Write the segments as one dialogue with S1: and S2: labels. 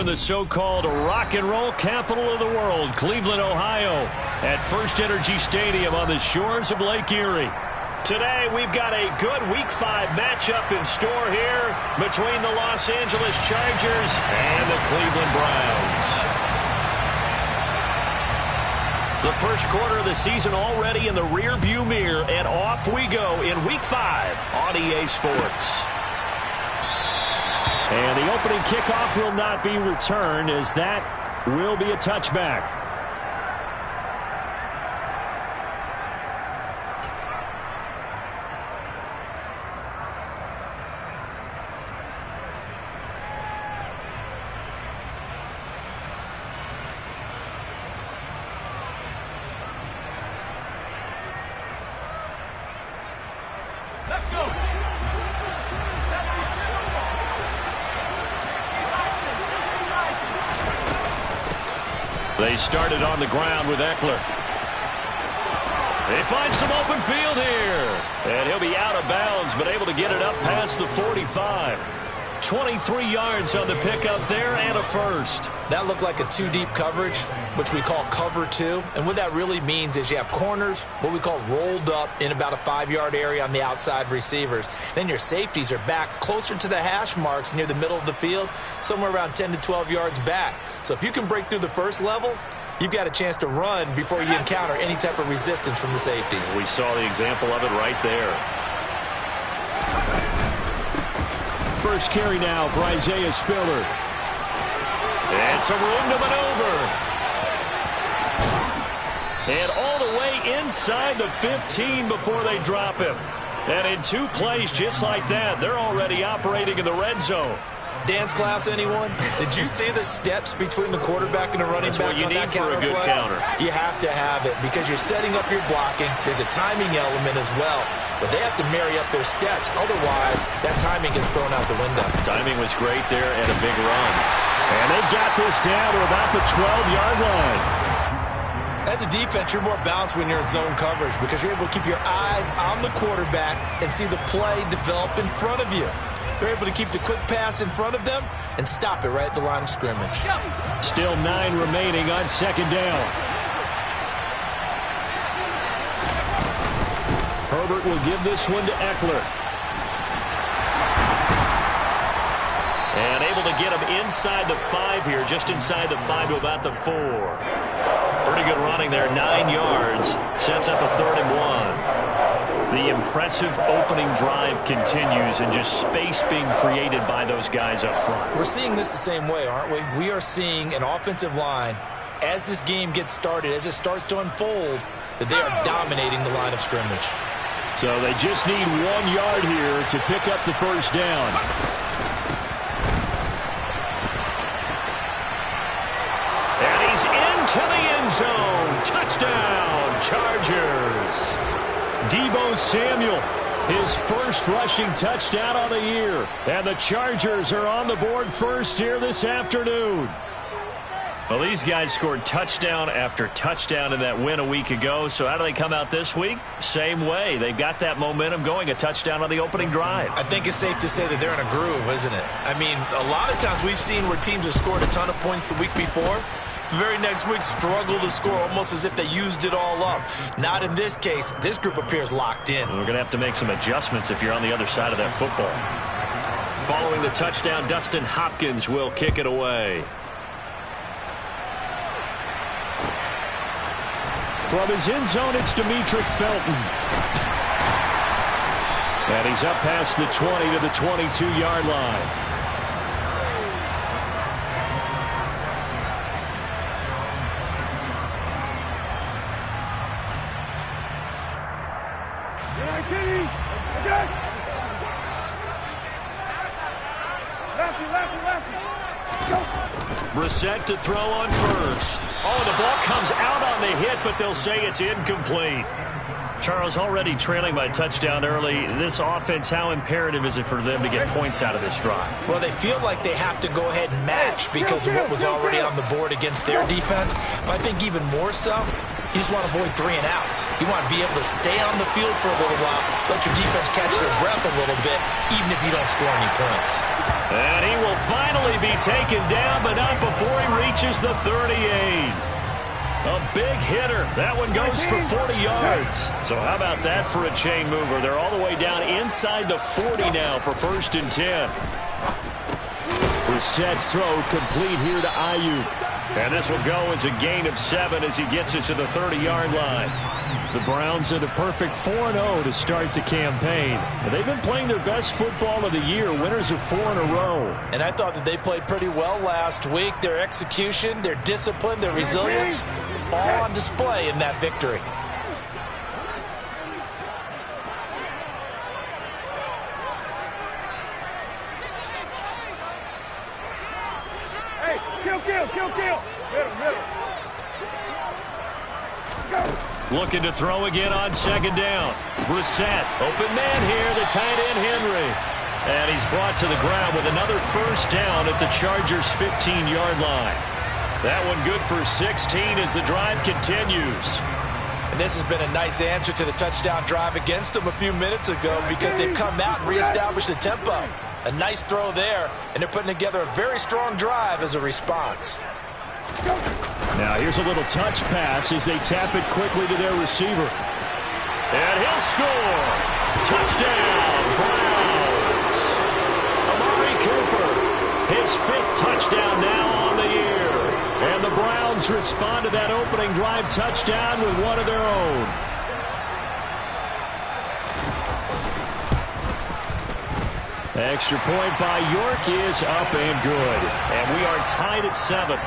S1: in the so-called rock and roll capital of the world, Cleveland, Ohio, at First Energy Stadium on the shores of Lake Erie. Today, we've got a good Week 5 matchup in store here between the Los Angeles Chargers and the Cleveland Browns. The first quarter of the season already in the rear-view mirror, and off we go in Week 5 on EA Sports. And the opening kickoff will not be returned, as that will be a touchback.
S2: Let's go.
S1: They started on the ground with Eckler. They find some open field here. And he'll be out of bounds, but able to get it up past the 45. 23 yards on the pickup there and a first.
S3: That looked like a two-deep coverage, which we call cover two. And what that really means is you have corners, what we call rolled up in about a 5-yard area on the outside receivers. Then your safeties are back closer to the hash marks near the middle of the field, somewhere around 10 to 12 yards back. So if you can break through the first level, you've got a chance to run before you encounter any type of resistance from the safeties.
S1: We saw the example of it right there. First carry now for Isaiah Spiller. And some room to maneuver. And all the way inside the 15 before they drop him. And in 2 plays just like that, they're already operating in the red zone.
S3: Dance class, anyone? Did you see the steps between the quarterback and the running back on that counter play?
S1: That's what you need for a good counter.
S3: You have to have it because you're setting up your blocking. There's a timing element as well, but they have to marry up their steps. Otherwise, that timing gets thrown out the window.
S1: Timing was great there and a big run. And they've got this down to about the 12-yard line.
S3: As a defense, you're more balanced when you're in zone coverage because you're able to keep your eyes on the quarterback and see the play develop in front of you. They're able to keep the quick pass in front of them and stop it right at the line of scrimmage.
S1: Still 9 remaining on second down. Herbert will give this one to Eckler. And able to get him inside the 5 here, just inside the 5 to about the 4. Pretty good running there, 9 yards. Sets up a 3rd and 1. The impressive opening drive continues and just space being created by those guys up front.
S3: We're seeing this the same way, aren't we? We are seeing an offensive line, as this game gets started, as it starts to unfold, that they are dominating the line of scrimmage.
S1: So they just need 1 yard here to pick up the first down. And he's into the end zone. Touchdown, Chargers. Deebo Samuel, his first rushing touchdown of the year. And the Chargers are on the board first here this afternoon. Well, these guys scored touchdown after touchdown in that win a week ago. So how do they come out this week? Same way. They've got that momentum going, a touchdown on the opening drive.
S3: I think it's safe to say that they're in a groove, isn't it? I mean, a lot of times we've seen where teams have scored a ton of points the week before. The very next week struggle to score almost as if they used it all up. Not in this case. This group appears locked in.
S1: We're going to have to make some adjustments if you're on the other side of that football. Following the touchdown, Dustin Hopkins will kick it away. From his end zone, it's Demetric Felton. And he's up past the 20 to the 22-yard line. Brissett to throw on first. Oh, the ball comes out on the hit, but they'll say it's incomplete. Charles, already trailing by touchdown early. This offense, how imperative is it for them to get points out of this drive?
S3: Well, they feel like they have to go ahead and match because of what was already on the board against their defense. But I think even more so, you just want to avoid 3 and outs. You want to be able to stay on the field for a little while, let your defense catch their breath a little bit, even if you don't score any points.
S1: And he will finally be taken down, but not before he reaches the 38. A big hitter. That one goes for 40 yards. So how about that for a chain mover? They're all the way down inside the 40 now for 1st and 10. Brissett's throw complete here to Ayuk. And this will go as a gain of 7 as he gets it to the 30-yard line. The Browns at a perfect 4-0 to start the campaign. They've been playing their best football of the year, winners of 4 in a row.
S3: And I thought that they played pretty well last week. Their execution, their discipline, their resilience, all on display in that victory.
S2: Kill. Middle. Go.
S1: Looking to throw again on 2nd down. Brissett, open man here, the tight end Henry. And he's brought to the ground with another 1st down at the Chargers' 15-yard line. That one good for 16 as the drive continues.
S3: And this has been a nice answer to the touchdown drive against them a few minutes ago because they've come out and reestablished the tempo. A nice throw there, and they're putting together a very strong drive as a response.
S1: Now here's a little touch pass as they tap it quickly to their receiver. And he'll score. Touchdown, Browns. Amari Cooper, his 5th touchdown now on the year. And the Browns respond to that opening drive touchdown with one of their own. Extra point by York is up and good. And we are tied at 7.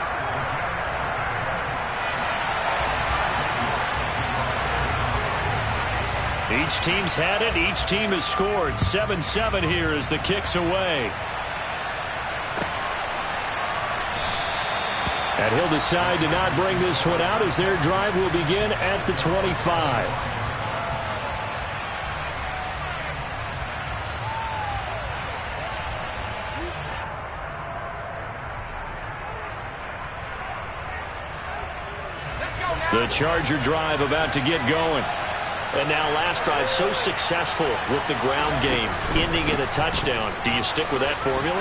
S1: Each team's had it. Each team has scored. 7-7 here as the kick's away. And he'll decide to not bring this one out as their drive will begin at the 25. The Charger drive about to get going. And now last drive so successful with the ground game, ending in a touchdown. Do you stick with that formula?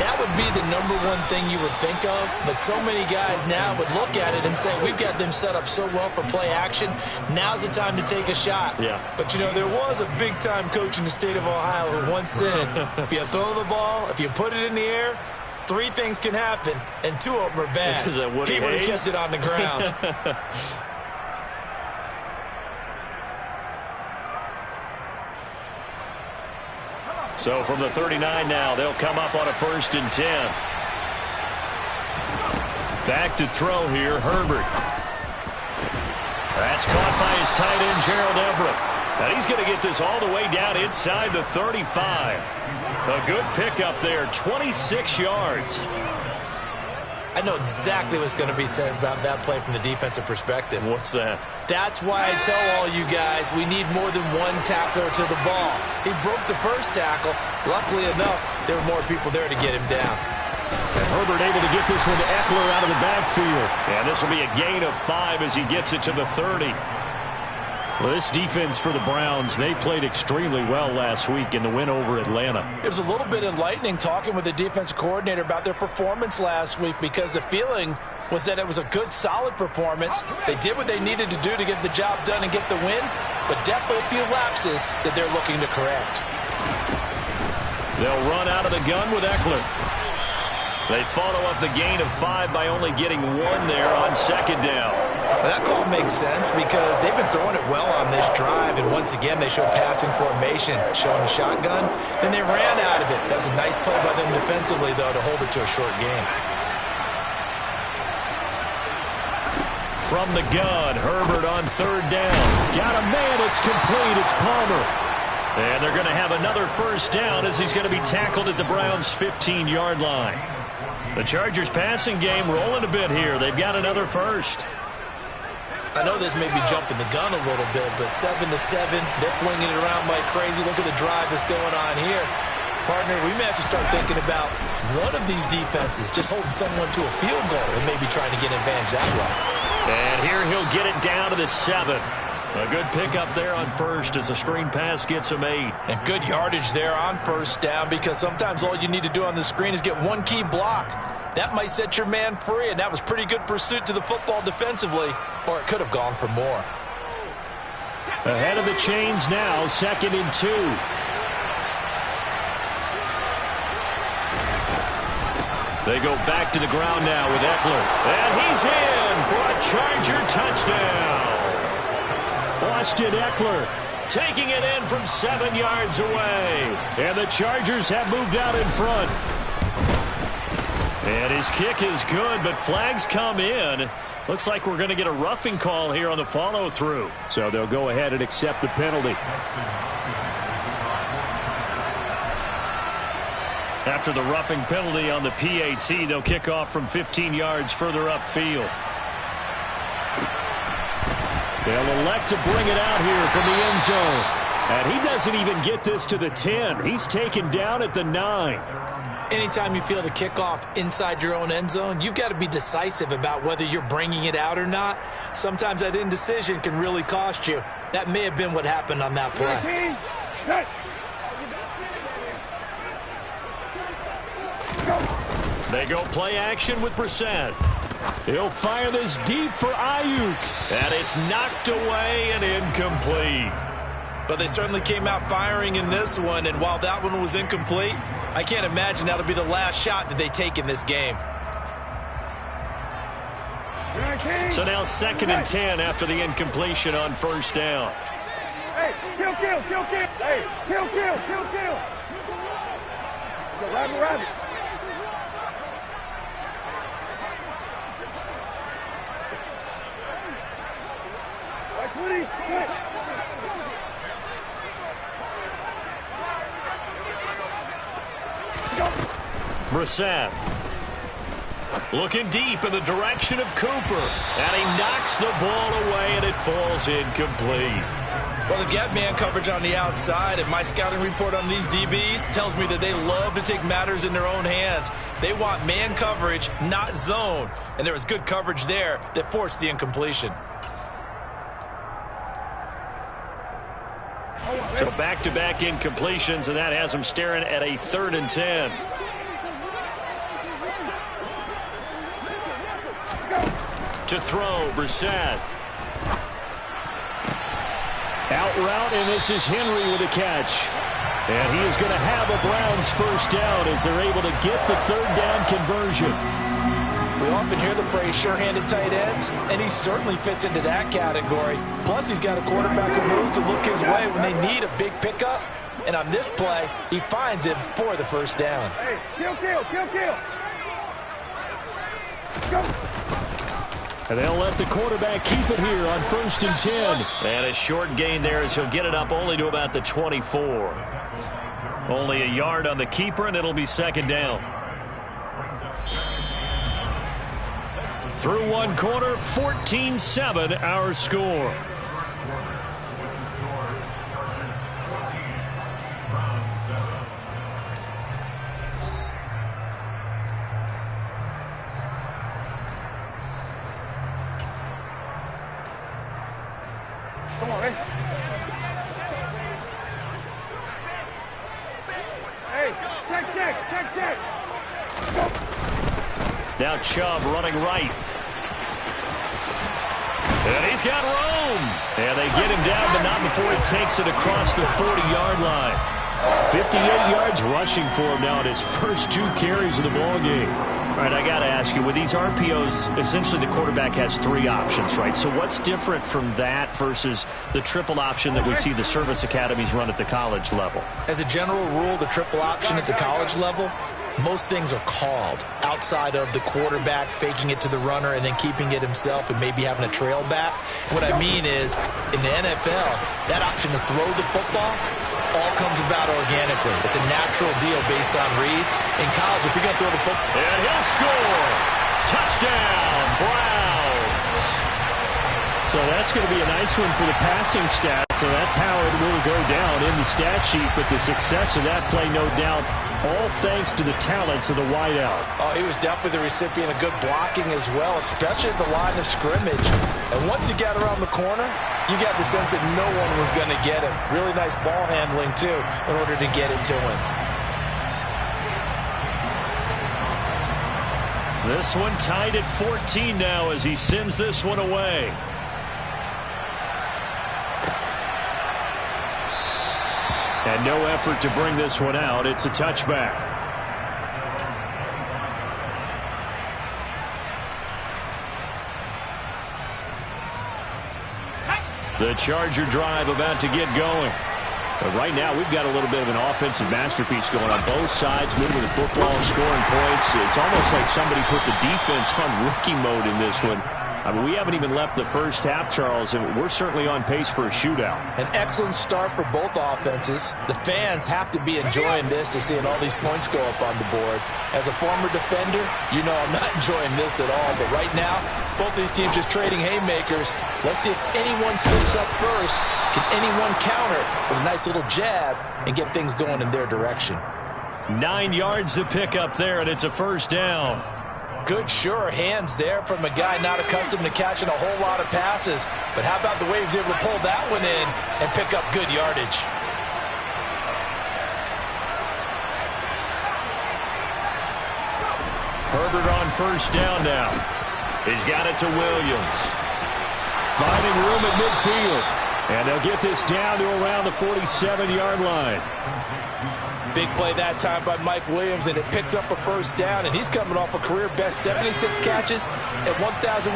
S3: That would be the #1 thing you would think of, but so many guys now would look at it and say, we've got them set up so well for play action. Now's the time to take a shot.
S1: Yeah.
S3: But, you know, there was a big-time coach in the state of Ohio who once said, if you throw the ball, if you put it in the air, 3 things can happen, and 2 of them are bad.
S1: Is that Woody
S3: He would have
S1: Hayes?
S3: kept it on the ground.
S1: So from the 39 now, they'll come up on a 1st and 10. Back to throw here, Herbert. That's caught by his tight end, Gerald Everett. And he's going to get this all the way down inside the 35. A good pickup there, 26 yards.
S3: I know exactly what's going to be said about that play from the defensive perspective.
S1: What's that?
S3: That's why I tell all you guys we need more than one tackler to the ball. He broke the first tackle. Luckily enough, there were more people there to get him down.
S1: And Herbert able to get this one to Eckler out of the backfield. And this will be a gain of 5 as he gets it to the 30. Well, this defense for the Browns, they played extremely well last week in the win over Atlanta.
S3: It was a little bit enlightening talking with the defensive coordinator about their performance last week because the feeling was that it was a good, solid performance. They did what they needed to do to get the job done and get the win, but definitely a few lapses that they're looking to correct.
S1: They'll run out of the gun with Eckler. They follow up the gain of 5 by only getting 1 there on 2nd down.
S3: Well, that call makes sense because they've been throwing it well on this drive, and once again they showed passing formation, showing the shotgun. Then they ran out of it. That was a nice play by them defensively, though, to hold it to a short game.
S1: From the gun, Herbert on 3rd down. Got a man, it's complete, it's Palmer. And they're going to have another 1st down as he's going to be tackled at the Browns' 15-yard line. The Chargers passing game rolling a bit here. They've got another 1st.
S3: I know this may be jumping the gun a little bit, but 7-7, they're flinging it around like crazy. Look at the drive that's going on here. Partner, we may have to start thinking about one of these defenses just holding someone to a field goal and maybe trying to get advantage that way.
S1: And here he'll get it down to the 7. A good pickup there on first as a screen pass gets him 8.
S3: And good yardage there on first down, because sometimes all you need to do on the screen is get one key block. That might set your man free, and that was pretty good pursuit to the football defensively, or it could have gone for more.
S1: Ahead of the chains now, 2nd and 2. They go back to the ground now with Eckler. And he's in for a Charger touchdown. Austin Eckler taking it in from 7 yards away. And the Chargers have moved out in front. And his kick is good, but flags come in. Looks like we're going to get a roughing call here on the follow-through. So they'll go ahead and accept the penalty. After the roughing penalty on the PAT, they'll kick off from 15 yards further upfield. They'll elect to bring it out here from the end zone. And he doesn't even get this to the 10. He's taken down at the 9.
S3: Anytime you feel the kickoff inside your own end zone, you've got to be decisive about whether you're bringing it out or not. Sometimes that indecision can really cost you. That may have been what happened on that play.
S1: They go play action with Brissett. He'll fire this deep for Ayuk. And it's knocked away and incomplete.
S3: But they certainly came out firing in this one, and while that one was incomplete, I can't imagine that'll be the last shot that they take in this game.
S1: So now 2nd and 10 after the incompletion on first down.
S2: Hey, kill. Hey, kill. Go, rabbit. Like 20, quick.
S1: Brissett looking deep in the direction of Cooper. And he knocks the ball away, and it falls incomplete.
S3: Well, they've got man coverage on the outside, and my scouting report on these DBs tells me that they love to take matters in their own hands. They want man coverage, not zone. And there was good coverage there that forced the incompletion.
S1: So back-to-back incompletions, and that has them staring at a 3rd and 10. To throw, Brissett. Out route, and this is Henry with a catch. And he is going to have a Browns first down as they're able to get the 3rd down conversion.
S3: We often hear the phrase sure-handed tight ends, and he certainly fits into that category. Plus, he's got a quarterback who moves to look his way when they need a big pickup. And on this play, he finds him for the first down.
S2: Hey, kill. Go.
S1: And they'll let the quarterback keep it here on 1st and 10. And a short gain there as he'll get it up only to about the 24. Only a yard on the keeper, and it'll be 2nd down. Through one quarter, 14-7 our score.
S2: Come on, hey. Hey, check. Go.
S1: Now Chubb running right. And he's got room. And they get him down, but not before he takes it across the 40-yard line. 58 yards rushing for him now in his first 2 carries of the ballgame. All right, I got to ask you, with these RPOs, essentially the quarterback has 3 options, right? So what's different from that versus the triple option that we see the service academies run at the college level?
S3: As a general rule, the triple option at the college level, most things are called outside of the quarterback faking it to the runner and then keeping it himself and maybe having a trail back. What I mean is, in the NFL, that option to throw the football all comes about organically. It's a natural deal based on reads. In college, if you're going to throw the football... And
S1: he'll score! Touchdown, Browns! So that's going to be a nice one for the passing stat. So that's how it will go down in the stat sheet. But the success of that play, no doubt, all thanks to the talents of the wideout.
S3: Oh, he was definitely the recipient of good blocking as well, especially at the line of scrimmage. And once he got around the corner, you got the sense that no one was going to get him. Really nice ball handling, too, in order to get it to him.
S1: This one tied at 14 now as he sends this one away. And no effort to bring this one out. It's a touchback. The Charger drive about to get going. But right now, we've got a little bit of an offensive masterpiece going on both sides, moving the football, scoring points. It's almost like somebody put the defense on rookie mode in this one. I mean, we haven't even left the first half, Charles, and we're certainly on pace for a shootout.
S3: An excellent start for both offenses. The fans have to be enjoying this to seeing all these points go up on the board. As a former defender, you know I'm not enjoying this at all. But right now, both these teams just trading haymakers. Let's see if anyone slips up first. Can anyone counter with a nice little jab and get things going in their direction?
S1: 9 yards to pick up there, and it's a first down.
S3: Good, sure hands there from a guy not accustomed to catching a whole lot of passes. But how about the way he was able to pull that one in and pick up good yardage?
S1: Herbert on first down now. He's got it to Williams. Finding room at midfield. And they'll get this down to around the 47-yard line.
S3: Big play that time by Mike Williams, and it picks up a first down, and he's coming off a career-best 76 catches and 1,146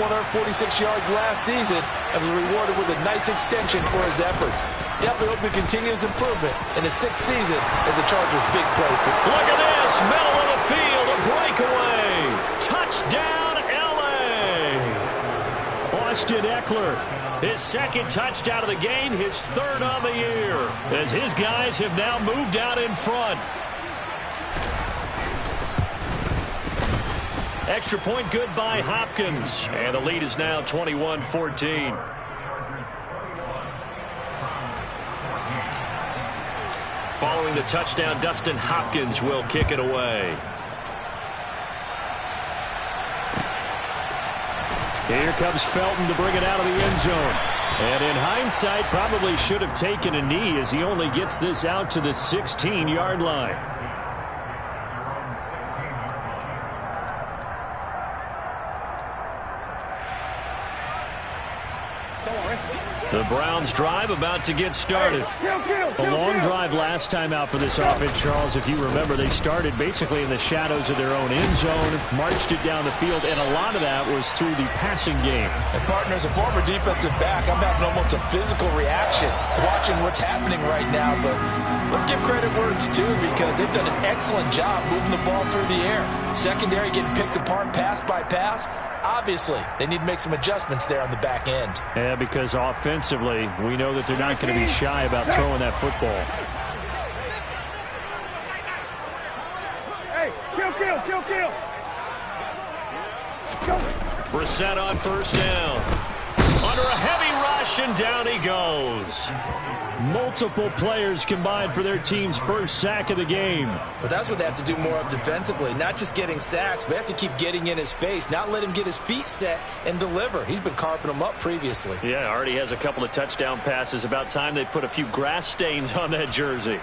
S3: yards last season and was rewarded with a nice extension for his efforts. Definitely hope he continues improvement in his 6th season as a Chargers big play.
S1: Look at this, middle of the field, a breakaway. Touchdown, L.A. Austin Eckler. His second touchdown of the game, his 3rd on the year, as his guys have now moved out in front. Extra point good by Hopkins, and the lead is now 21-14. Following the touchdown, Dustin Hopkins will kick it away. Here comes Felton to bring it out of the end zone. And in hindsight, probably should have taken a knee as he only gets this out to the 16-yard line. The Browns drive about to get started. A long drive last time out for this offense, Charles. If you remember, they started basically in the shadows of their own end zone, marched it down the field, and a lot of that was through the passing game.
S3: And partner, as a former defensive back, I'm having almost a physical reaction watching what's happening right now. But let's give credit where it's due, because they've done an excellent job moving the ball through the air. Secondary getting picked apart pass by pass. Obviously, they need to make some adjustments there on the back end.
S1: Yeah, because offensively, we know that they're not going to be shy about throwing that football.
S2: Hey, kill. Go.
S1: Brissett on first down. Under a heavy rush, and down he goes. Multiple players combined for their team's first sack of the game.
S3: But that's what they have to do more of defensively. Not just getting sacks, but they have to keep getting in his face. Not let him get his feet set and deliver. He's been carving them up previously.
S1: Yeah, already has a couple of touchdown passes. About time they put a few grass stains on that jersey.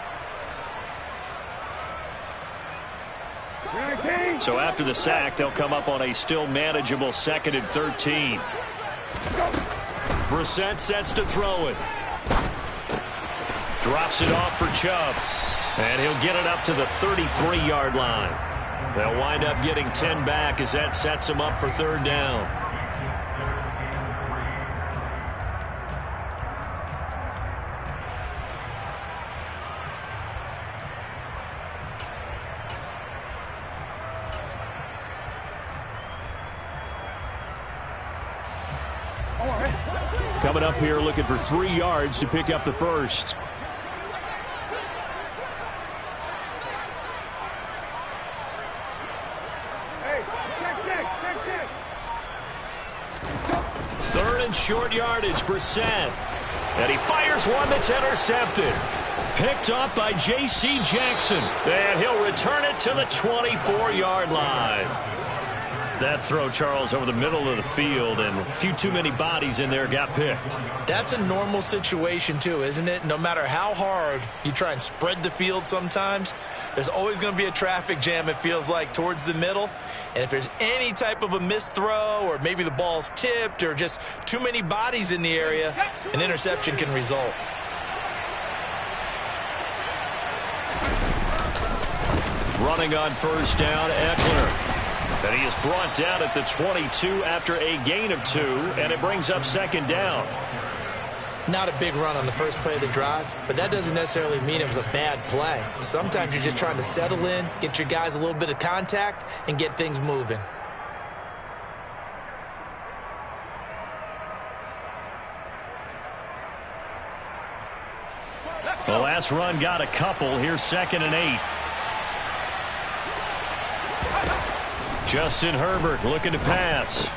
S1: So after the sack, they'll come up on a still manageable 2nd and 13. Brissett sets to throw it. Drops it off for Chubb. And he'll get it up to the 33-yard line. They'll wind up getting 10 back as that sets them up for 3rd down. Coming up here looking for 3 yards to pick up the first. Hey, check. 3rd and short yardage. Brissett. And he fires one that's intercepted. Picked off by J.C. Jackson. And he'll return it to the 24-yard line. That throw, Charles, over the middle of the field, and a few too many bodies in there got picked. That's a normal situation, too, isn't it? No matter how hard you try and spread the field sometimes, there's always going to be a traffic jam, it feels like, towards the middle. And if there's any type of a missed throw, or maybe the ball's tipped, or just too many bodies in the area, an interception can result. Running on first down, Eckler. And he is brought down at the 22 after a gain of 2, and it brings up second down. Not a big run on the first play of the drive, but that doesn't necessarily mean it was a bad play. Sometimes you're just trying to settle in, get your guys a little bit of contact, and get things moving. The last run got a couple. Here's 2nd and 8. Justin Herbert looking to pass.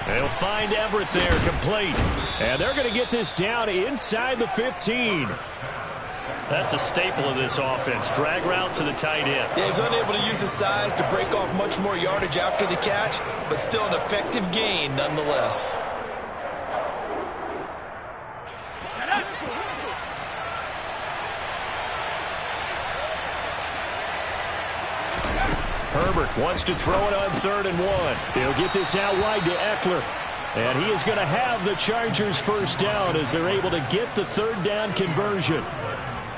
S1: They'll find Everett there, complete. And they're going to get this down inside the 15. That's a staple of this offense. Drag route to the tight end. Yeah, he was unable to use his size to break off much more yardage after the catch, but still an effective gain nonetheless. Herbert wants to throw it on 3rd and 1. He'll get this out wide to Eckler. And he is going to have the Chargers first down as they're able to get the 3rd down conversion.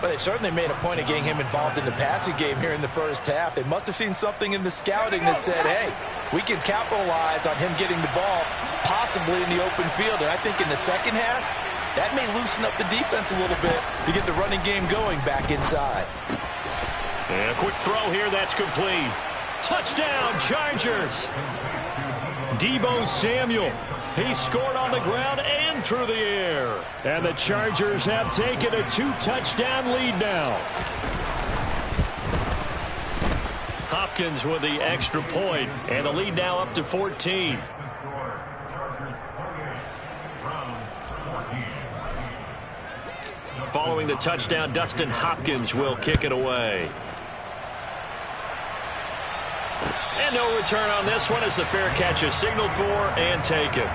S1: Well, they certainly made a point of getting him involved in the passing game here in the first half. They must have seen something in the scouting that said, hey, we can capitalize on him getting the ball possibly in the open field. And I think in the second half, that may loosen up the defense a little bit to get the running game going back inside. And a quick throw here, that's complete. Touchdown, Chargers. Deebo Samuel. He scored on the ground and through the air. And the Chargers have taken a 2-touchdown lead now. Hopkins with the extra point, and the lead now up to 14. Following the touchdown, Dustin Hopkins will kick it away. And no return on this one as the fair catch is signaled for and taken.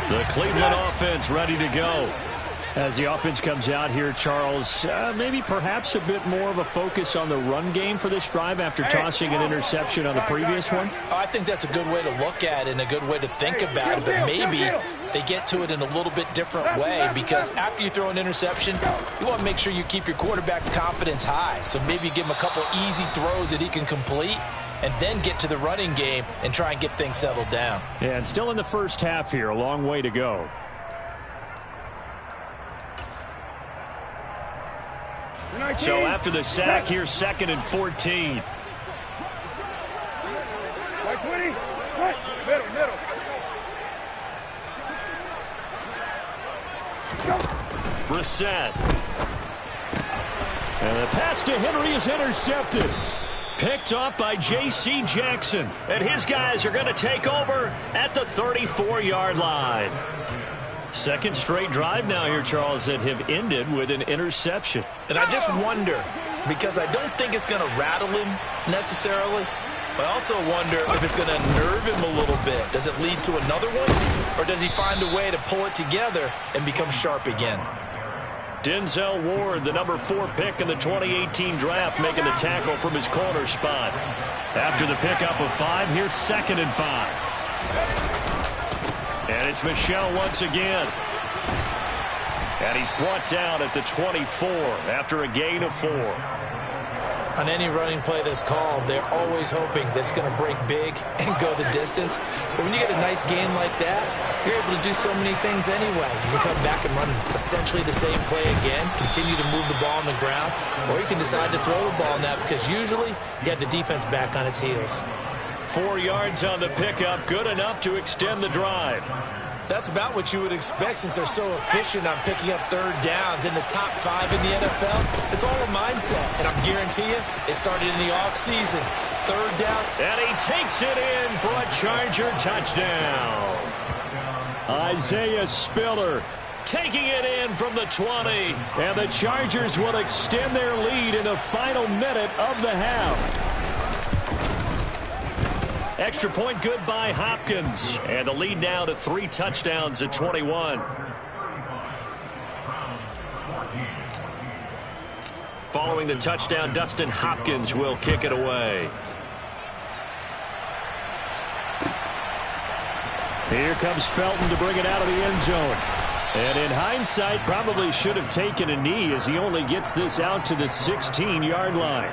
S1: The Cleveland offense ready to go. As the offense comes out here, Charles, maybe perhaps a bit more of a focus on the run game for this drive after tossing an interception on the previous one?
S3: I think that's a good way to look at it and a good way to think about it, but maybe they get to it in a little bit different way, because after you throw an interception, you want to make sure you keep your quarterback's confidence high. So maybe give him a couple easy throws that he can complete and then get to the running game and try and get things settled down.
S1: Yeah, and still in the first half here, a long way to go. So after the sack, here's 2nd and 14.
S2: Right 20. Right. Middle.
S1: Brissett. And the pass to Henry is intercepted. Picked off by J.C. Jackson. And his guys are going to take over at the 34-yard line. Second straight drive now here, Charles, that have ended with an interception.
S3: And I just wonder, because I don't think it's going to rattle him necessarily, but I also wonder if it's going to nerve him a little bit. Does it lead to another one, or does he find a way to pull it together and become sharp again?
S1: Denzel Ward, the number 4 pick in the 2018 draft, making the tackle from his corner spot. After the pickup of 5, here's 2nd and 5. And it's Michel once again. And he's brought down at the 24 after a gain of 4.
S3: On any running play that's called, they're always hoping that it's going to break big and go the distance. But when you get a nice gain like that, you're able to do so many things anyway. You can come back and run essentially the same play again, continue to move the ball on the ground, or you can decide to throw the ball now because usually you have the defense back on its heels.
S1: 4 yards on the pickup, good enough to extend the drive.
S3: That's about what you would expect since they're so efficient on picking up third downs in the top 5 in the NFL. It's all a mindset, and I guarantee you it started in the offseason. Third down.
S1: And he takes it in for a Charger touchdown. Isaiah Spiller taking it in from the 20. And the Chargers will extend their lead in the final minute of the half. Extra point good by Hopkins. And the lead now to 3 touchdowns at 21. Following the touchdown, Dustin Hopkins will kick it away. Here comes Felton to bring it out of the end zone. And in hindsight, probably should have taken a knee as he only gets this out to the 16-yard line.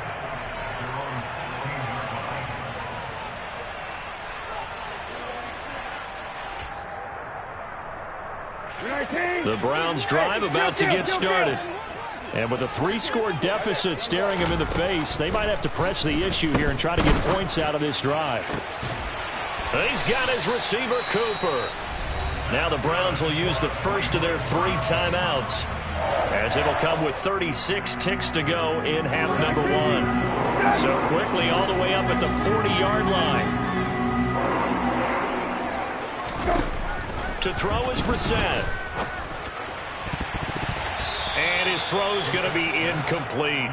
S1: The Browns drive about to get started. And with a 3-score deficit staring him in the face, they might have to press the issue here and try to get points out of this drive. He's got his receiver, Cooper. Now the Browns will use the first of their 3 timeouts, as it'll come with 36 ticks to go in half number 1. So quickly all the way up at the 40-yard line. To throw is Brissett. And his throw's going to be incomplete.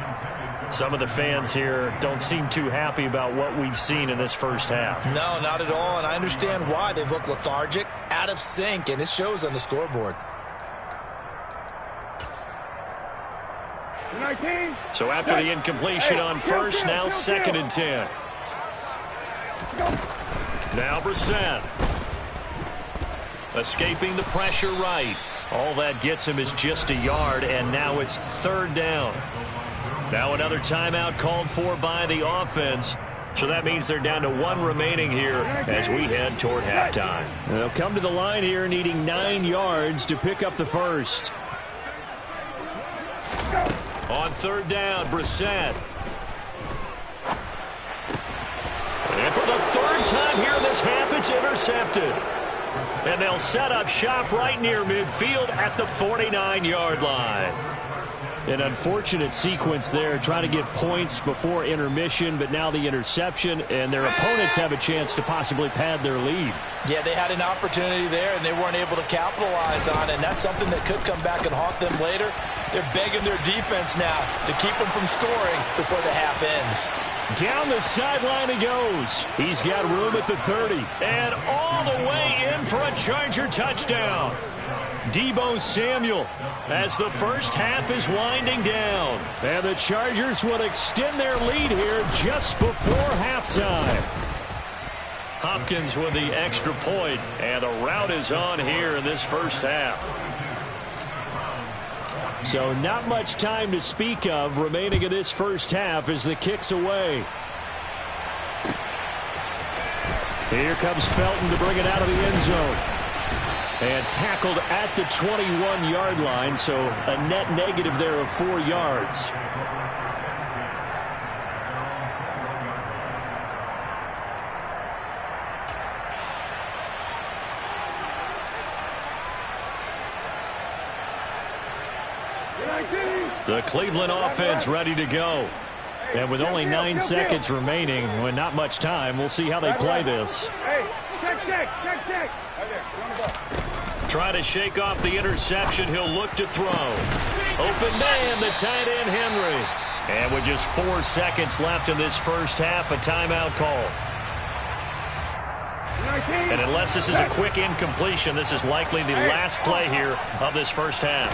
S1: Some of the fans here don't seem too happy about what we've seen in this first half. No, not at all, and I understand why. They've looked lethargic, out of sync, and it shows on the scoreboard.
S2: 19.
S1: So after the incompletion on first, now 2nd and 10. Now Brissett. Escaping the pressure right. All that gets him is just a yard, and now it's 3rd down. Now another timeout called for by the offense. So that means they're down to 1 remaining here as we head toward halftime. They'll come to the line here needing 9 yards to pick up the first. On 3rd down, Brissett. And for the 3rd time here in this half, it's intercepted. And they'll set up shop right near midfield at the 49-yard line. An unfortunate sequence there, trying to get points before intermission, but now the interception, and their opponents have a chance to possibly pad their lead.
S3: Yeah, they had an opportunity there, and they weren't able to capitalize on it, and that's something that could come back and haunt them later. They're begging their defense now to keep them from scoring before the half ends.
S1: Down the sideline he goes. He's got room at the 30. And all the way in for a Charger touchdown. Deebo Samuel as the first half is winding down. And the Chargers will extend their lead here just before halftime. Hopkins with the extra point. And the route is on here in this first half. So not much time to speak of remaining in this first half as the kick's away. Here comes Felton to bring it out of the end zone. And tackled at the 21-yard line, so a net negative there of 4 yards. The Cleveland offense ready to go. And with only 9 seconds remaining, with not much time, we'll see how they play this.
S2: Hey, check.
S1: Try to shake off the interception. He'll look to throw. Open man, the tight end, Henry. And with just 4 seconds left in this first half, a timeout call. And unless this is a quick incompletion, this is likely the last play here of this first half.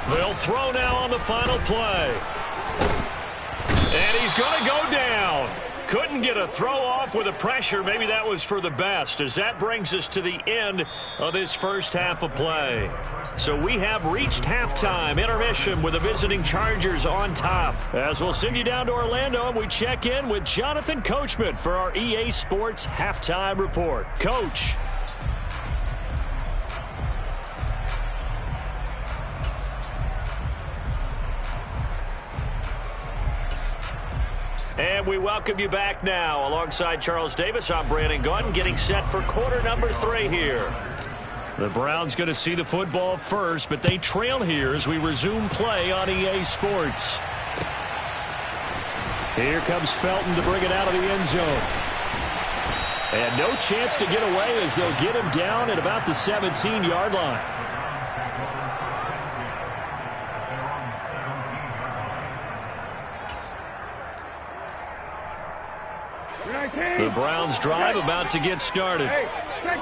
S1: They'll throw now on the final play. And he's going to go down. Couldn't get a throw off with the pressure. Maybe that was for the best, as that brings us to the end of this first half of play. So we have reached halftime, intermission with the visiting Chargers on top. As we'll send you down to Orlando, and we check in with Jonathan Coachman for our EA Sports Halftime Report. Coach. And we welcome you back now. Alongside Charles Davis, I'm Brandon Gaunt, getting set for quarter number 3 here. The Browns going to see the football first, but they trail here as we resume play on EA Sports. Here comes Felton to bring it out of the end zone. And no chance to get away as they'll get him down at about the 17-yard line. The Browns drive about to get started.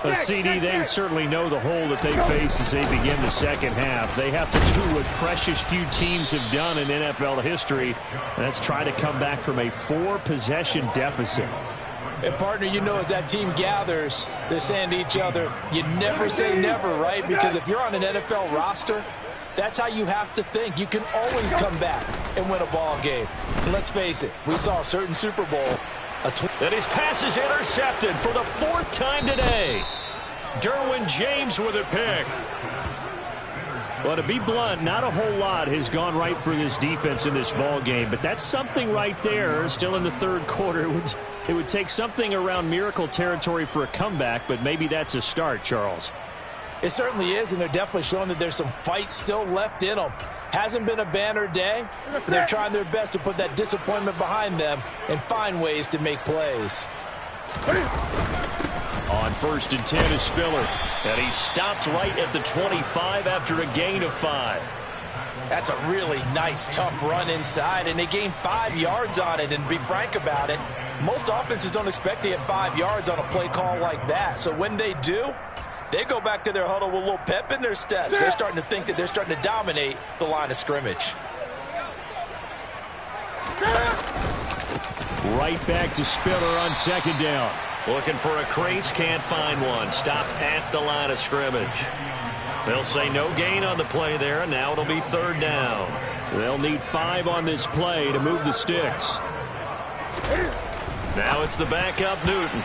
S1: A CD, they certainly know the hole that they face as they begin the second half. They have to do what precious few teams have done in NFL history, and that's try to come back from a 4-possession deficit.
S3: And, partner, you know, as that team gathers, they're saying to each other, you never say never, right? Because if you're on an NFL roster, that's how you have to think. You can always come back and win a ball game. And let's face it, we saw a certain Super Bowl.
S1: And his pass is intercepted for the 4th time today. Derwin James with a pick. Well, to be blunt, not a whole lot has gone right for this defense in this ball game, but that's something right there. Still in the third quarter, it would take something around miracle territory for a comeback, but maybe that's a start, Charles.
S3: It certainly is, and they're definitely showing that there's some fight still left in them. Hasn't been a banner day, but they're trying their best to put that disappointment behind them and find ways to make plays.
S1: On 1st and 10 is Spiller, and he stopped right at the 25 after a gain of 5.
S3: That's a really nice, tough run inside, and they gained 5 yards on it. And to be frank about it, most offenses don't expect to get 5 yards on a play call like that. So when they do, they go back to their huddle with a little pep in their steps. They're starting to think that they're starting to dominate the line of scrimmage.
S1: Right back to Spiller on 2nd down. Looking for a crease, can't find one. Stopped at the line of scrimmage. They'll say no gain on the play there, and now it'll be 3rd down. They'll need 5 on this play to move the sticks. Now it's the backup Newton.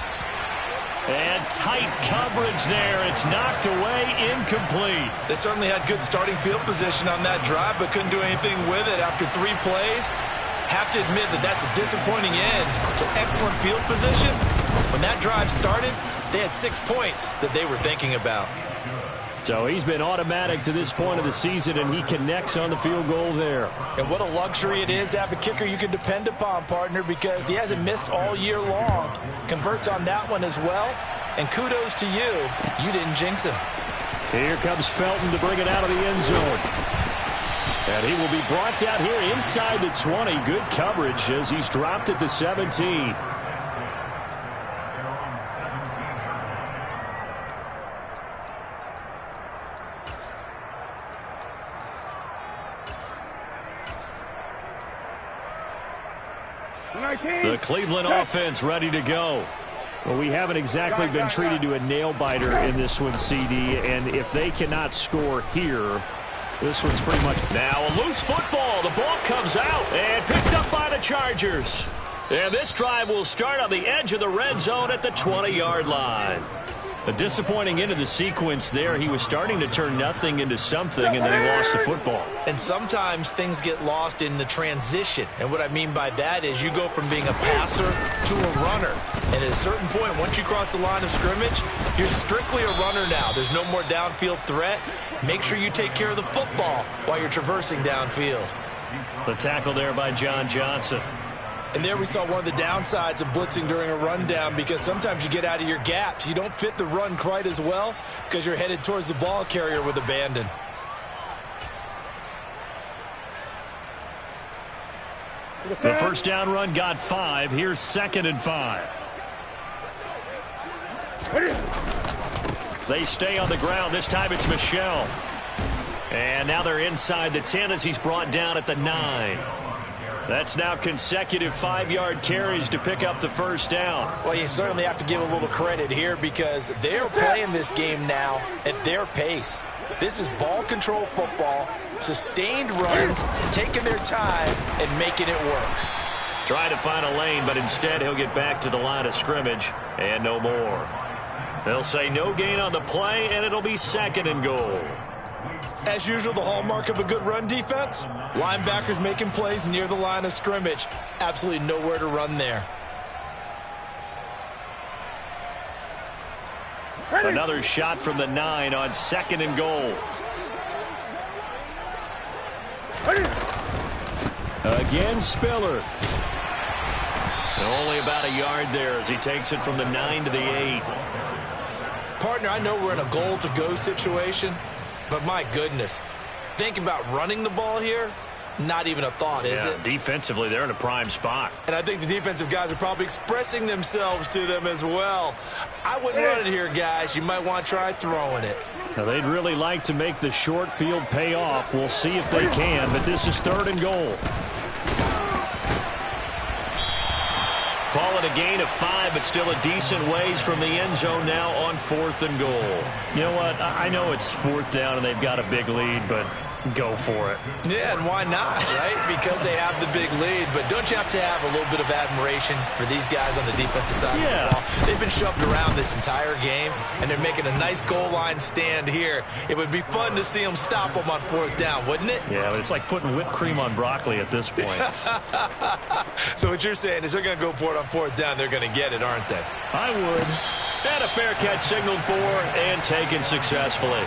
S1: And tight coverage there. It's knocked away, incomplete.
S3: They certainly had good starting field position on that drive, but couldn't do anything with it after 3 plays. Have to admit that that's a disappointing end to excellent field position. When that drive started, they had 6 points that they were thinking about.
S1: So he's been automatic to this point of the season, and he connects on the field goal there.
S3: And what a luxury it is to have a kicker you can depend upon, partner, because he hasn't missed all year long. Converts on that one as well. And kudos to you. You didn't jinx him.
S1: Here comes Felton to bring it out of the end zone. And he will be brought down here inside the 20. Good coverage as he's dropped at the 17. The Cleveland offense ready to go. Well, we haven't exactly been treated to a nail-biter in this one, CD, and if they cannot score here, this one's pretty much... Now a loose football. The ball comes out and picked up by the Chargers. And this drive will start on the edge of the red zone at the 20-yard line. A disappointing end of the sequence there. He was starting to turn nothing into something, and then he lost the football.
S3: And sometimes things get lost in the transition. And what I mean by that is you go from being a passer to a runner. And at a certain point, once you cross the line of scrimmage, you're strictly a runner now. There's no more downfield threat. Make sure you take care of the football while you're traversing downfield.
S1: The tackle there by John Johnson.
S3: And there we saw one of the downsides of blitzing during a rundown, because sometimes you get out of your gaps. You don't fit the run quite as well because you're headed towards the ball carrier with abandon.
S1: The first down run got 5. Here's 2nd and 5. They stay on the ground. This time it's Michel. And now they're inside the 10 as he's brought down at the 9. That's now consecutive 5-yard carries to pick up the first down.
S3: Well, you certainly have to give a little credit here because they're playing this game now at their pace. This is ball control football, sustained runs, taking their time and making it work.
S1: Trying to find a lane, but instead he'll get back to the line of scrimmage and no more. They'll say no gain on the play, and it'll be 2nd and goal.
S3: As usual, the hallmark of a good run defense, linebackers making plays near the line of scrimmage. Absolutely nowhere to run there.
S1: Another shot from the 9 on 2nd and goal. Again, Spiller. Only about a yard there as he takes it from the 9 to the 8.
S3: Partner, I know we're in a goal-to-go situation, but my goodness, think about running the ball here. Not even a thought, is it?
S1: Defensively, they're in a prime spot.
S3: And I think the defensive guys are probably expressing themselves to them as well. I wouldn't run it here, guys. You might want to try throwing it.
S1: Now, they'd really like to make the short field pay off. We'll see if they can, but this is 3rd and goal. Call it a gain of 5, but still a decent ways from the end zone now on 4th and goal. You know what? I know it's 4th down and they've got a big lead, but go for it.
S3: Yeah, and why not, right? Because they have the big lead. But don't you have to have a little bit of admiration for these guys on the defensive side of the ball? They've been shoved around this entire game, and they're making a nice goal line stand here. It would be fun to see them stop them on 4th down, wouldn't it?
S1: Yeah, but it's like putting whipped cream on broccoli at this point.
S3: So what you're saying is they're going to go for it on 4th down. They're going to get it, aren't they?
S1: I would. And a fair catch signaled for and taken successfully.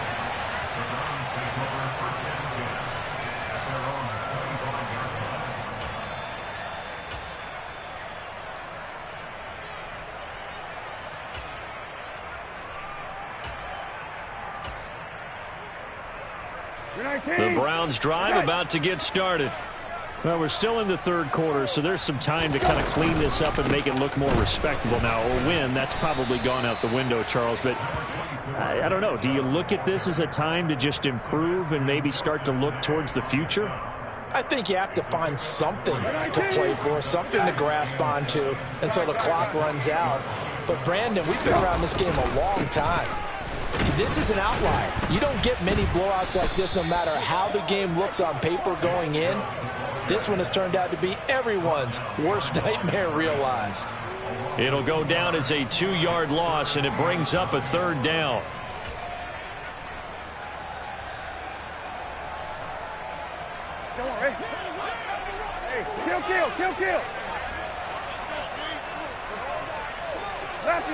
S1: The Browns drive about to get started. Well, we're still in the 3rd quarter, so there's some time to kind of clean this up and make it look more respectable now. Or win, that's probably gone out the window, Charles. But I don't know. Do you look at this as a time to just improve and maybe start to look towards the future?
S3: I think you have to find something to play for, something to grasp onto until the clock runs out. But, Brandon, we've been around this game a long time. This is an outlier. You don't get many blowouts like this no matter how the game looks on paper going in. This one has turned out to be everyone's worst nightmare realized.
S1: It'll go down as a 2-yard loss, and it brings up a 3rd down.
S2: Come on, hey. Hey, kill. Lefty.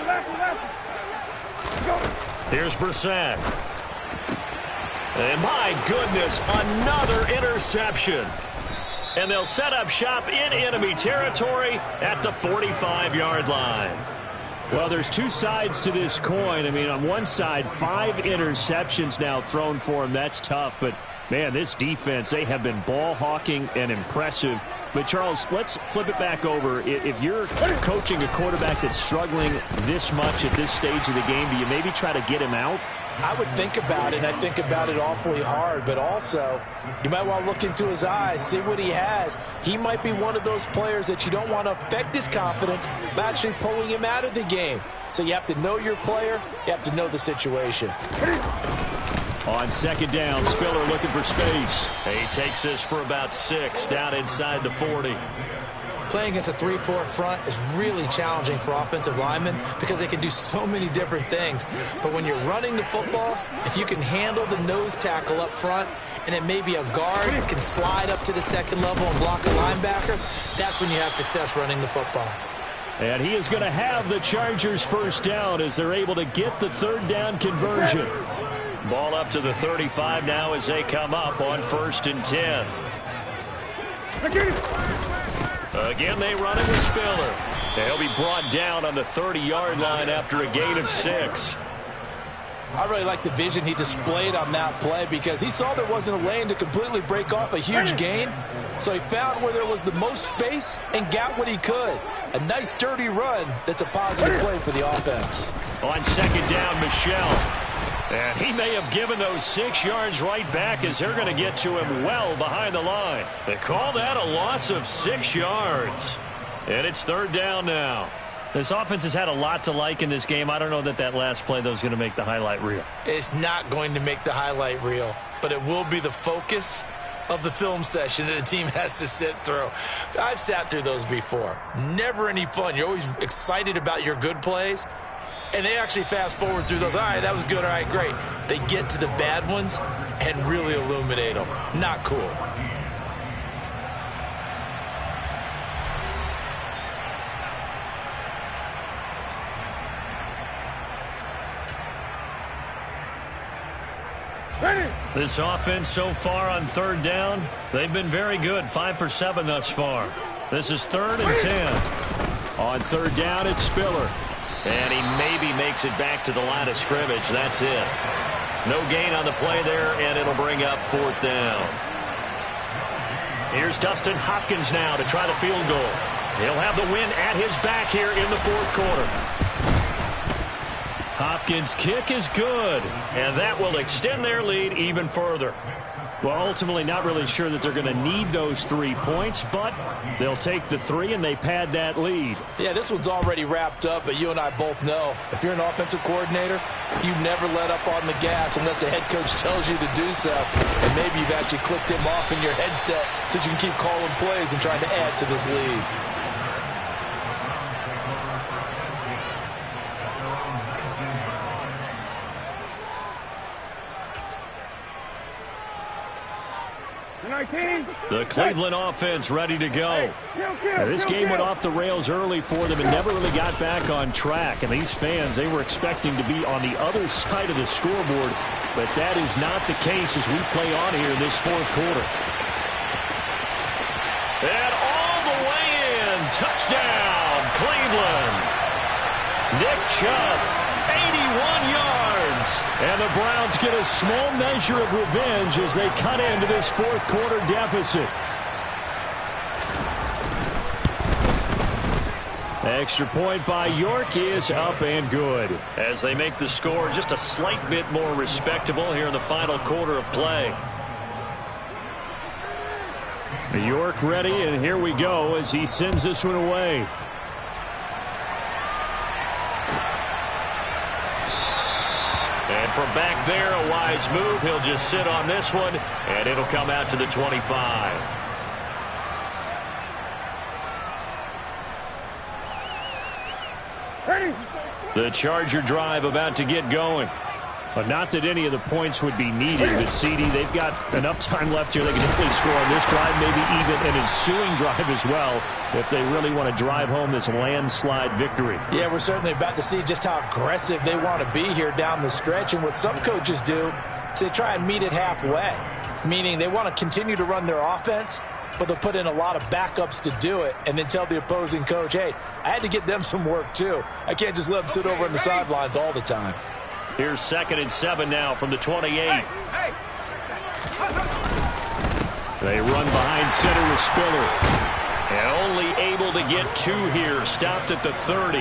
S2: Go.
S1: Here's Brissett. And my goodness, another interception. And they'll set up shop in enemy territory at the 45-yard line. Well, there's two sides to this coin. I mean, on one side, 5 interceptions now thrown for him. That's tough. But, man, this defense, they have been ball hawking and impressive. But, Charles, let's flip it back over. If you're coaching a quarterback that's struggling this much at this stage of the game, do you maybe try to get him out?
S3: I would think about it, and I think about it awfully hard. But also, you might want to look into his eyes, see what he has. He might be one of those players that you don't want to affect his confidence by actually pulling him out of the game. So you have to know your player. You have to know the situation.
S1: On second down, Spiller looking for space. He takes this for about 6 down inside the 40.
S3: Playing against a 3-4 front is really challenging for offensive linemen because they can do so many different things. But when you're running the football, if you can handle the nose tackle up front and it may be a guard can slide up to the second level and block a linebacker, that's when you have success running the football.
S1: And he is going to have the Chargers first down as they're able to get the third down conversion. Ball up to the 35 now as they come up on 1st and 10. Again, they run it with Spiller. They'll be brought down on the 30-yard line after a gain of 6.
S3: I really like the vision he displayed on that play because he saw there wasn't a lane to completely break off a huge gain. So he found where there was the most space and got what he could. A nice, dirty run that's a positive play for the offense.
S1: On second down, Michel. And he may have given those 6 yards right back as they're going to get to him well behind the line. They call that a loss of 6 yards. And it's third down now. This offense has had a lot to like in this game. I don't know that last play, though, is going to make the highlight reel.
S3: It's not going to make the highlight reel, but it will be the focus of the film session that the team has to sit through. I've sat through those before. Never any fun. You're always excited about your good plays. And they actually fast forward through those. All right, that was good. All right, great. They get to the bad ones and really illuminate them. Not cool.
S1: This offense so far on third down, they've been very good. 5 for 7 thus far. This is 3rd and 10. On third down, it's Spiller. And he maybe makes it back to the line of scrimmage. That's it. No gain on the play there, and it'll bring up 4th down. Here's Dustin Hopkins now to try the field goal. He'll have the win at his back here in the 4th quarter. Hopkins' kick is good, and that will extend their lead even further. Well, ultimately not really sure that they're going to need those 3 points, but they'll take the 3 and they pad that lead.
S3: Yeah, this one's already wrapped up, but you and I both know if you're an offensive coordinator, you never let up on the gas unless the head coach tells you to do so. And maybe you've actually clicked him off in your headset so you can keep calling plays and trying to add to this lead.
S1: The Cleveland offense ready to go. This game went off the rails early for them and never really got back on track. And these fans, they were expecting to be on the other side of the scoreboard, but that is not the case as we play on here in this 4th quarter. And all the way in, touchdown, Cleveland. Nick Chubb, 81 yards. And the Browns get a small measure of revenge as they cut into this 4th quarter deficit. Extra point by York is up and good as they make the score just a slight bit more respectable here in the final quarter of play. York ready, and here we go as he sends this one away. And from back there, a wise move. He'll just sit on this one, and it'll come out to the 25.
S2: Ready.
S1: The Charger drive about to get going. But not that any of the points would be needed, but CD, they've got enough time left here. They can definitely score on this drive, maybe even an ensuing drive as well, if they really want to drive home this landslide victory.
S3: Yeah, we're certainly about to see just how aggressive they want to be here down the stretch. And what some coaches do is they try and meet it halfway, meaning they want to continue to run their offense, but they'll put in a lot of backups to do it and then tell the opposing coach, hey, I had to get them some work too. I can't just let them sit over on the sidelines all the time.
S1: Here's 2nd and 7 now from the 28. They run behind center with Spiller. And only able to get 2 here. Stopped at the 30.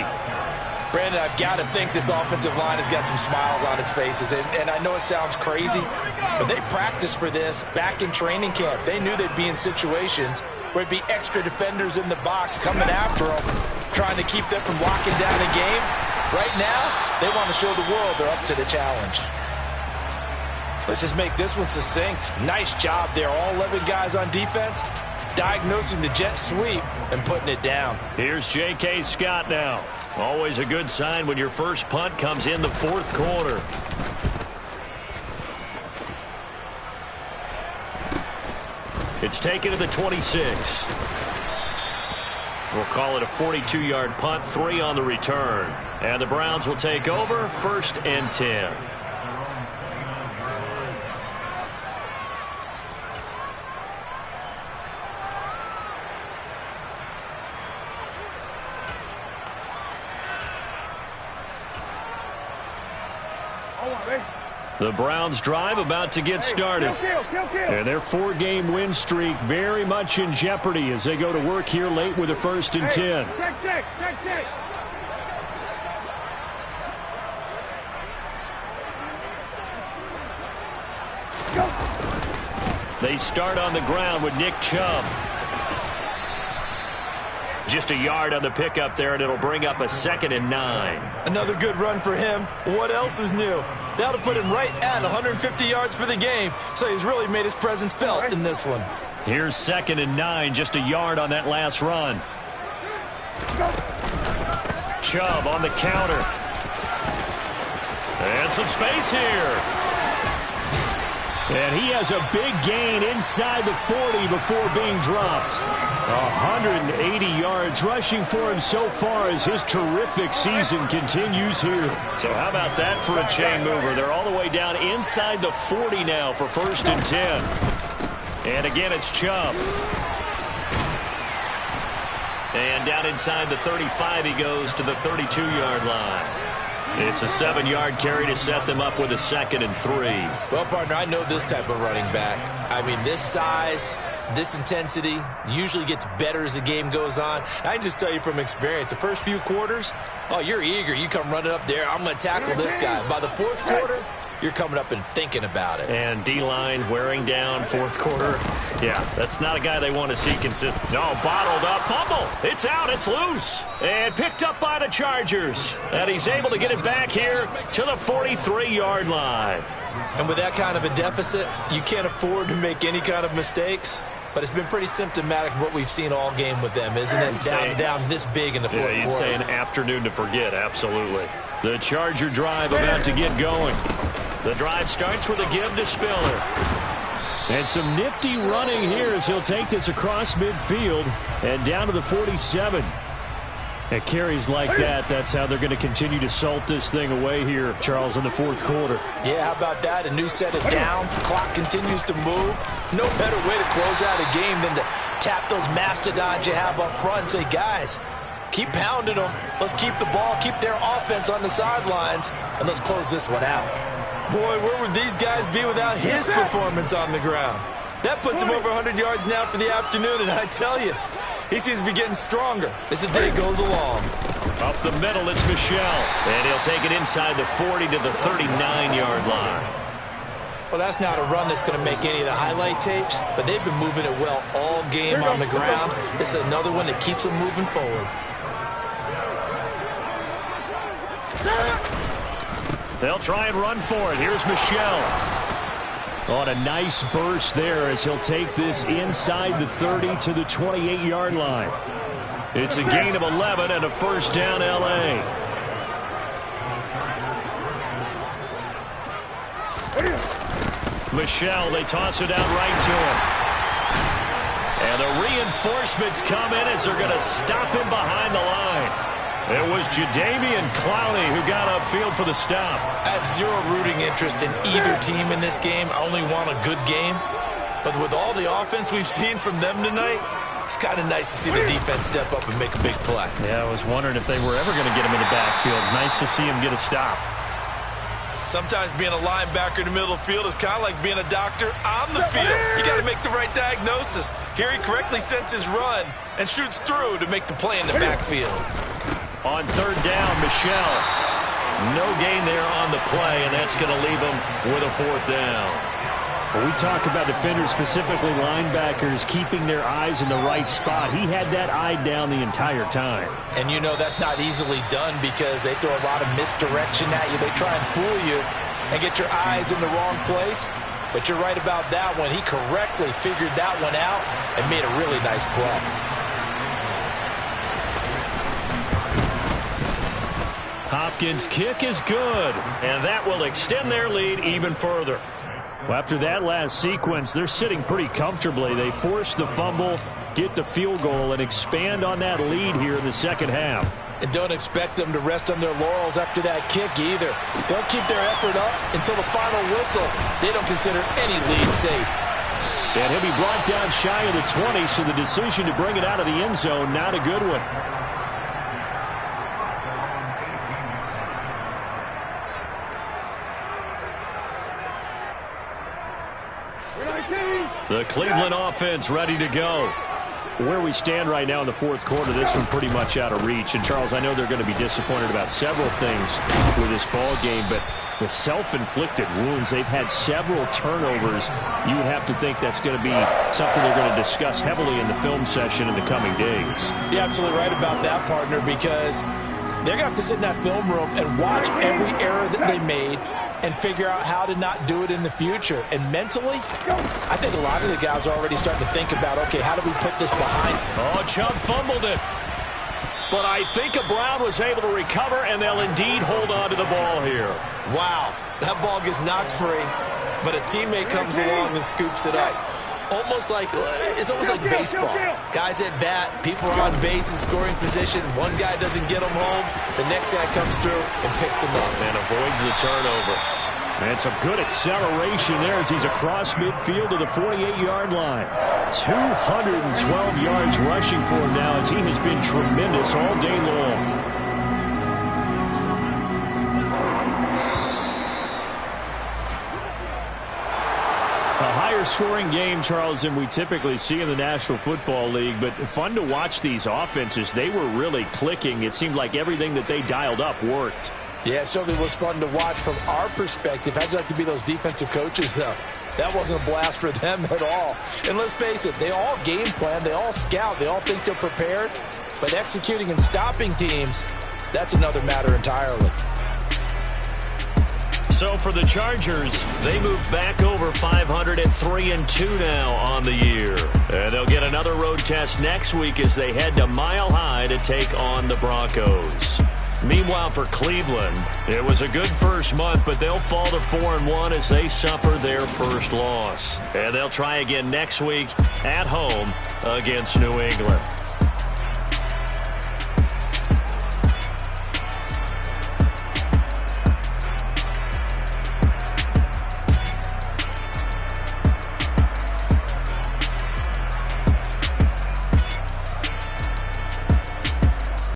S3: Brandon, I've got to think this offensive line has got some smiles on its faces. And I know it sounds crazy, but they practiced for this back in training camp. They knew they'd be in situations where it'd be extra defenders in the box coming after them, trying to keep them from locking down a game. Right now, they want to show the world they're up to the challenge. Let's just make this one succinct. Nice job there. All 11 guys on defense diagnosing the jet sweep and putting it down.
S1: Here's J.K. Scott now. Always a good sign when your first punt comes in the 4th quarter. It's taken to the 26. We'll call it a 42-yard punt, 3 on the return. And the Browns will take over, 1st and 10. The Browns drive about to get started. And their 4-game win streak very much in jeopardy as they go to work here late with a 1st and 10.
S2: Check, check, check, check.
S1: They start on the ground with Nick Chubb. Just a yard on the pickup there, and it'll bring up a 2nd and 9.
S3: Another good run for him. What else is new? That'll put him right at 150 yards for the game, so he's really made his presence felt in this one.
S1: Here's 2nd and 9, just a yard on that last run. Chubb on the counter. And some space here. And he has a big gain inside the 40 before being dropped. 180 yards rushing for him so far as his terrific season continues here. So how about that for a chain mover? They're all the way down inside the 40 now for 1st and 10. And again, it's Chubb. And down inside the 35, he goes to the 32-yard line. It's a 7-yard carry to set them up with a 2nd and 3.
S3: Well, partner, I know this type of running back. I mean, this size, this intensity usually gets better as the game goes on. I can just tell you from experience, the first few quarters, oh, you're eager. You come running up there, I'm going to tackle this guy. By the 4th quarter, you're coming up and thinking about it.
S1: And D-line wearing down 4th quarter. Yeah, that's not a guy they want to see consistent. No, bottled up. Fumble. It's out. It's loose. And picked up by the Chargers. And he's able to get it back here to the 43-yard line.
S3: And with that kind of a deficit, you can't afford to make any kind of mistakes. But it's been pretty symptomatic of what we've seen all game with them, isn't it? Down this big in the 4th quarter.
S1: Yeah, you'd say an afternoon to forget. Absolutely. The Charger drive about to get going. The drive starts with a give to Spiller. And some nifty running here as he'll take this across midfield and down to the 47. At carries like that, that's how they're going to continue to salt this thing away here, Charles, in the 4th quarter.
S3: Yeah, how about that? A new set of downs. Clock continues to move. No better way to close out a game than to tap those mastodons you have up front and say, guys, keep pounding them. Let's keep the ball, keep their offense on the sidelines, and let's close this one out. Boy, where would these guys be without his performance on the ground? That puts him over 100 yards now for the afternoon, and I tell you, he seems to be getting stronger as the day goes along.
S1: Up the middle, it's Michel. And he'll take it inside the 40 to the 39-yard line.
S3: Well, that's not a run that's going to make any of the highlight tapes, but they've been moving it well all game on the ground. This is another one that keeps them moving forward.
S1: They'll try and run for it. Here's Michel. On a nice burst there as he'll take this inside the 30 to the 28-yard line. It's a gain of 11 and a 1st down L.A. Michel, they toss it out right to him. And the reinforcements come in as they're going to stop him behind the line. It was Jadeveon Clowney who got upfield for the stop.
S3: I have zero rooting interest in either team in this game. I only want a good game. But with all the offense we've seen from them tonight, it's kind of nice to see the defense step up and make a big play.
S1: Yeah, I was wondering if they were ever going to get him in the backfield. Nice to see him get a stop.
S3: Sometimes being a linebacker in the middle of the field is kind of like being a doctor on the field. You got to make the right diagnosis. Here he correctly sets his run and shoots through to make the play in the backfield.
S1: On 3rd down, Michel. No gain there on the play, and that's going to leave him with a 4th down. When we talk about defenders, specifically linebackers, keeping their eyes in the right spot, he had that eye down the entire time.
S3: And you know that's not easily done because they throw a lot of misdirection at you. They try and fool you and get your eyes in the wrong place. But you're right about that one. He correctly figured that one out and made a really nice play.
S1: Hopkins' kick is good, and that will extend their lead even further. Well, after that last sequence, they're sitting pretty comfortably. They force the fumble, get the field goal, and expand on that lead here in the 2nd half.
S3: And don't expect them to rest on their laurels after that kick either. They'll keep their effort up until the final whistle. They don't consider any lead safe.
S1: And he'll be brought down shy of the 20, so the decision to bring it out of the end zone, not a good one. The Cleveland offense ready to go. Where we stand right now in the 4th quarter, this one pretty much out of reach. And, Charles, I know they're going to be disappointed about several things with this ball game, but the self-inflicted wounds, they've had several turnovers. You would have to think that's going to be something they're going to discuss heavily in the film session in the coming days.
S3: You're absolutely right about that, partner, because they're going to have to sit in that film room and watch every error that they made and figure out how to not do it in the future. And mentally, I think a lot of the guys are already starting to think about, okay, how do we put this behind?
S1: Oh, Chubb fumbled it. But I think Brown was able to recover, and they'll indeed hold on to the ball here.
S3: Wow, that ball gets knocked free, but a teammate comes along and scoops it up. Almost like it's almost like baseball. Guys at bat, people are on base in scoring position. One guy doesn't get them home. The next guy comes through and picks him up.
S1: And avoids the turnover. And some good acceleration there as he's across midfield to the 48-yard line. 212 yards rushing for him now as he has been tremendous all day long. Scoring game, Charles, than we typically see in the National Football League, but fun to watch these offenses. They were really clicking. It seemed like everything that they dialed up worked.
S3: Yeah, it certainly was fun to watch from our perspective. How'd you like to be those defensive coaches, though? That wasn't a blast for them at all. And let's face it, they all game plan, they all scout, they all think they're prepared, but executing and stopping teams, that's another matter entirely.
S1: So for the Chargers, they move back over 500 at 3-2 now on the year. And they'll get another road test next week as they head to Mile High to take on the Broncos. Meanwhile, for Cleveland, it was a good first month, but they'll fall to 4-1 as they suffer their first loss. And they'll try again next week at home against New England.